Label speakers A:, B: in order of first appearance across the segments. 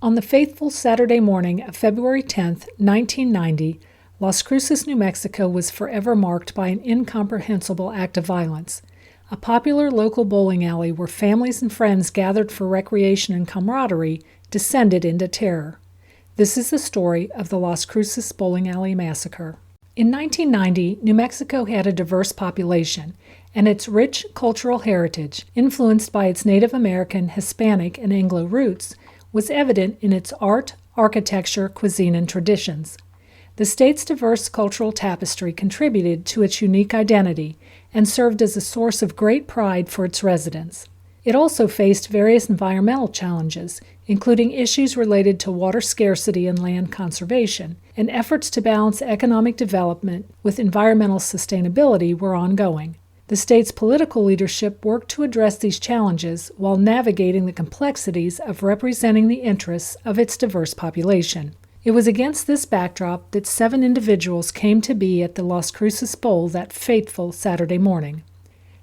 A: On the fateful Saturday morning of February 10, 1990, Las Cruces, New Mexico was forever marked by an incomprehensible act of violence. A popular local bowling alley where families and friends gathered for recreation and camaraderie descended into terror. This is the story of the Las Cruces Bowling Alley Massacre. In 1990, New Mexico had a diverse population, and its rich cultural heritage, influenced by its Native American, Hispanic, and Anglo roots, was evident in its art, architecture, cuisine, and traditions. The state's diverse cultural tapestry contributed to its unique identity and served as a source of great pride for its residents. It also faced various environmental challenges, including issues related to water scarcity and land conservation, and efforts to balance economic development with environmental sustainability were ongoing. The state's political leadership worked to address these challenges while navigating the complexities of representing the interests of its diverse population. It was against this backdrop that 7 individuals came to be at the Las Cruces Bowl that fateful Saturday morning.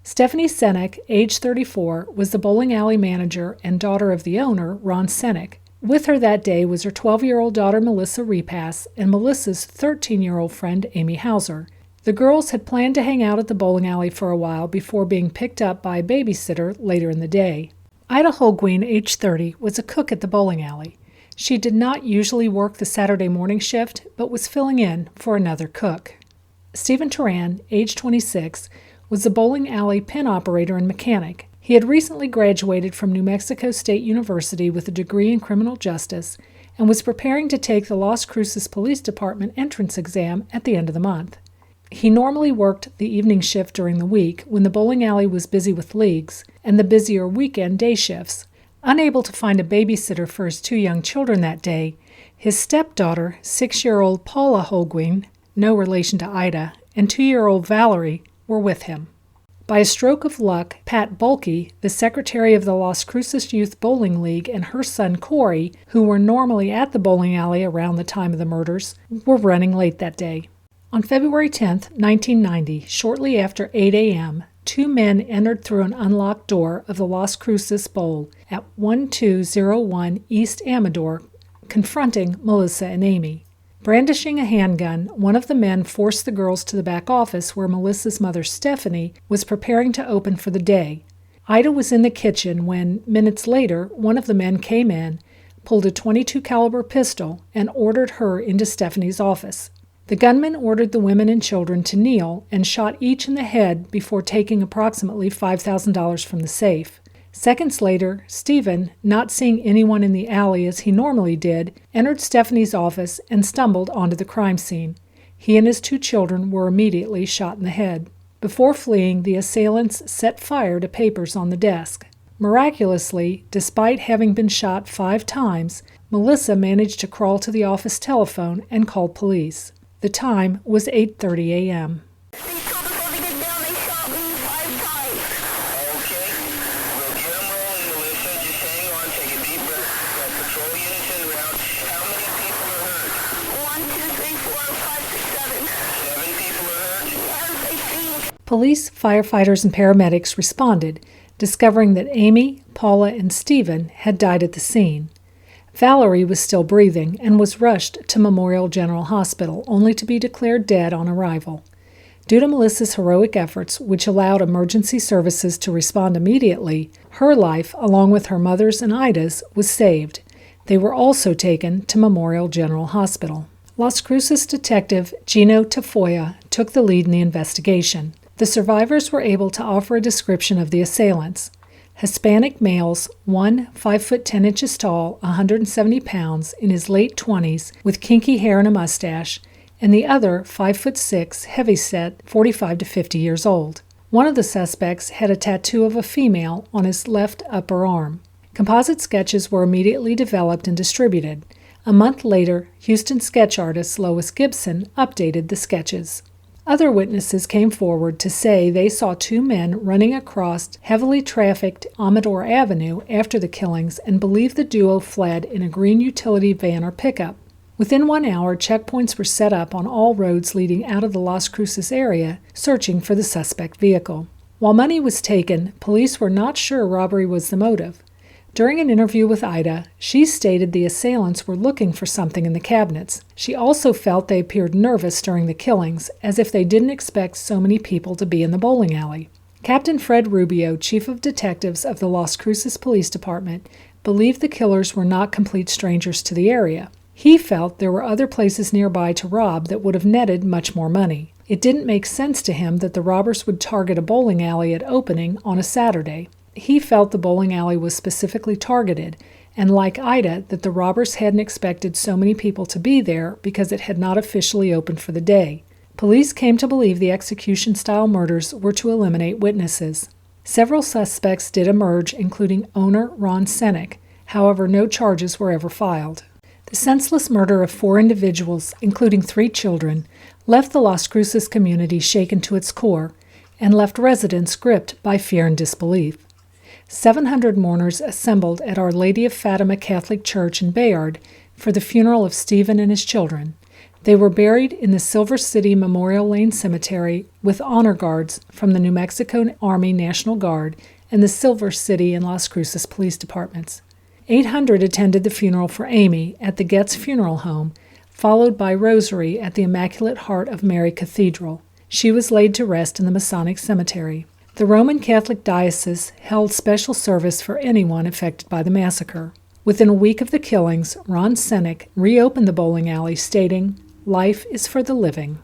A: Stephanie Senek, age 34, was the bowling alley manager and daughter of the owner, Ron Senek. With her that day was her 12-year-old daughter, Melissa Repass, and Melissa's 13-year-old friend, Amy Hauser. The girls had planned to hang out at the bowling alley for a while before being picked up by a babysitter later in the day. Ida Holguin, age 30, was a cook at the bowling alley. She did not usually work the Saturday morning shift, but was filling in for another cook. Stephen Turan, age 26, was the bowling alley pin operator and mechanic. He had recently graduated from New Mexico State University with a degree in criminal justice and was preparing to take the Las Cruces Police Department entrance exam at the end of the month. He normally worked the evening shift during the week when the bowling alley was busy with leagues and the busier weekend day shifts. Unable to find a babysitter for his 2 young children that day, his stepdaughter, 6-year-old Paula Holguin, no relation to Ida, and 2-year-old Valerie were with him. By a stroke of luck, Pat Bulkey, the secretary of the Las Cruces Youth Bowling League, and her son Corey, who were normally at the bowling alley around the time of the murders, were running late that day. On February 10, 1990, shortly after 8 a.m., 2 men entered through an unlocked door of the Las Cruces Bowl at 1201 East Amador, confronting Melissa and Amy. Brandishing a handgun, one of the men forced the girls to the back office where Melissa's mother, Stephanie, was preparing to open for the day. Ida was in the kitchen when, minutes later, one of the men came in, pulled a .22 caliber pistol, and ordered her into Stephanie's office. The gunman ordered the women and children to kneel and shot each in the head before taking approximately $5,000 from the safe. Seconds later, Stephen, not seeing anyone in the alley as he normally did, entered Stephanie's office and stumbled onto the crime scene. He and his 2 children were immediately shot in the head. Before fleeing, the assailants set fire to papers on the desk. Miraculously, despite having been shot 5 times, Melissa managed to crawl to the office telephone and called police. The time was 8:30 a.m. Police, firefighters, and paramedics responded, discovering that Amy, Paula, and Stephen had died at the scene. Valerie was still breathing and was rushed to Memorial General Hospital, only to be declared dead on arrival. Due to Melissa's heroic efforts, which allowed emergency services to respond immediately, her life, along with her mother's and Ida's, was saved. They were also taken to Memorial General Hospital. Las Cruces detective Gino Tafoya took the lead in the investigation. The survivors were able to offer a description of the assailants. Hispanic males, one 5 foot 10 inches tall, 170 pounds, in his late 20s, with kinky hair and a mustache, and the other 5 foot 6, heavyset, 45 to 50 years old. One of the suspects had a tattoo of a female on his left upper arm. Composite sketches were immediately developed and distributed. A month later, Houston sketch artist Lois Gibson updated the sketches. Other witnesses came forward to say they saw 2 men running across heavily trafficked Amador Avenue after the killings and believe the duo fled in a green utility van or pickup. Within 1 hour, checkpoints were set up on all roads leading out of the Las Cruces area, searching for the suspect vehicle. While money was taken, police were not sure robbery was the motive. During an interview with Ida, she stated the assailants were looking for something in the cabinets. She also felt they appeared nervous during the killings, as if they didn't expect so many people to be in the bowling alley. Captain Fred Rubio, chief of detectives of the Las Cruces Police Department, believed the killers were not complete strangers to the area. He felt there were other places nearby to rob that would have netted much more money. It didn't make sense to him that the robbers would target a bowling alley at opening on a Saturday. He felt the bowling alley was specifically targeted, and like Ida, that the robbers hadn't expected so many people to be there because it had not officially opened for the day. Police came to believe the execution-style murders were to eliminate witnesses. Several suspects did emerge, including owner Ron Senek. However, no charges were ever filed. The senseless murder of 4 individuals, including 3 children, left the Las Cruces community shaken to its core and left residents gripped by fear and disbelief. 700 mourners assembled at Our Lady of Fatima Catholic Church in Bayard for the funeral of Stephen and his children. They were buried in the Silver City Memorial Lane Cemetery with honor guards from the New Mexico Army National Guard and the Silver City and Las Cruces Police Departments. 800 attended the funeral for Amy at the Getz Funeral Home, followed by Rosary at the Immaculate Heart of Mary Cathedral. She was laid to rest in the Masonic Cemetery. The Roman Catholic Diocese held special service for anyone affected by the massacre. Within a week of the killings, Ron Senek reopened the bowling alley, stating, "Life is for the living."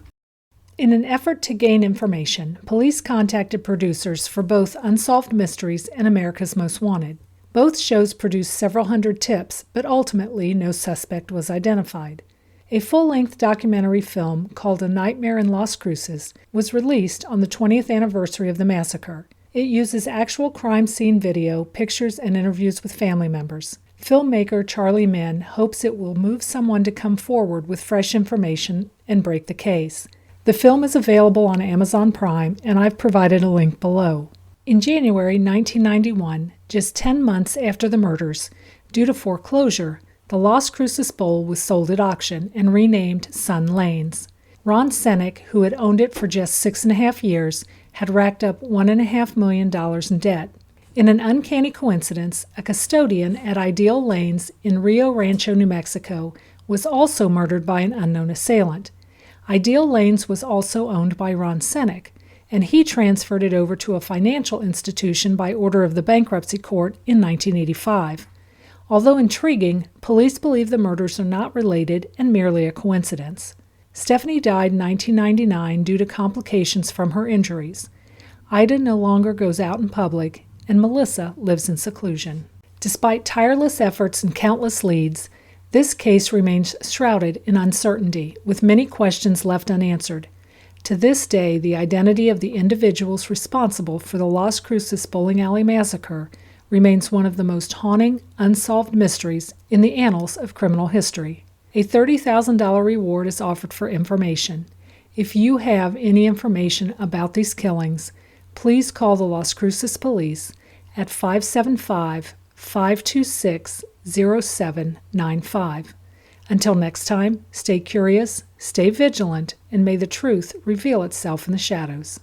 A: In an effort to gain information, police contacted producers for both Unsolved Mysteries and America's Most Wanted. Both shows produced several hundred tips, but ultimately no suspect was identified. A full-length documentary film called A Nightmare in Las Cruces was released on the 20th anniversary of the massacre. It uses actual crime scene video, pictures, and interviews with family members. Filmmaker Charlie Min hopes it will move someone to come forward with fresh information and break the case. The film is available on Amazon Prime, and I've provided a link below. In January 1991, just 10 months after the murders, due to foreclosure, the Las Cruces Bowl was sold at auction and renamed Sun Lanes. Ron Senek, who had owned it for just 6.5 years, had racked up $1.5 million in debt. In an uncanny coincidence, a custodian at Ideal Lanes in Rio Rancho, New Mexico, was also murdered by an unknown assailant. Ideal Lanes was also owned by Ron Senek, and he transferred it over to a financial institution by order of the bankruptcy court in 1985. Although intriguing, police believe the murders are not related and merely a coincidence. Stephanie died in 1999 due to complications from her injuries. Ida no longer goes out in public, and Melissa lives in seclusion. Despite tireless efforts and countless leads, this case remains shrouded in uncertainty, with many questions left unanswered. To this day, the identity of the individuals responsible for the Las Cruces bowling alley massacre remains one of the most haunting, unsolved mysteries in the annals of criminal history. A $30,000 reward is offered for information. If you have any information about these killings, please call the Las Cruces Police at 575-526-0795. Until next time, stay curious, stay vigilant, and may the truth reveal itself in the shadows.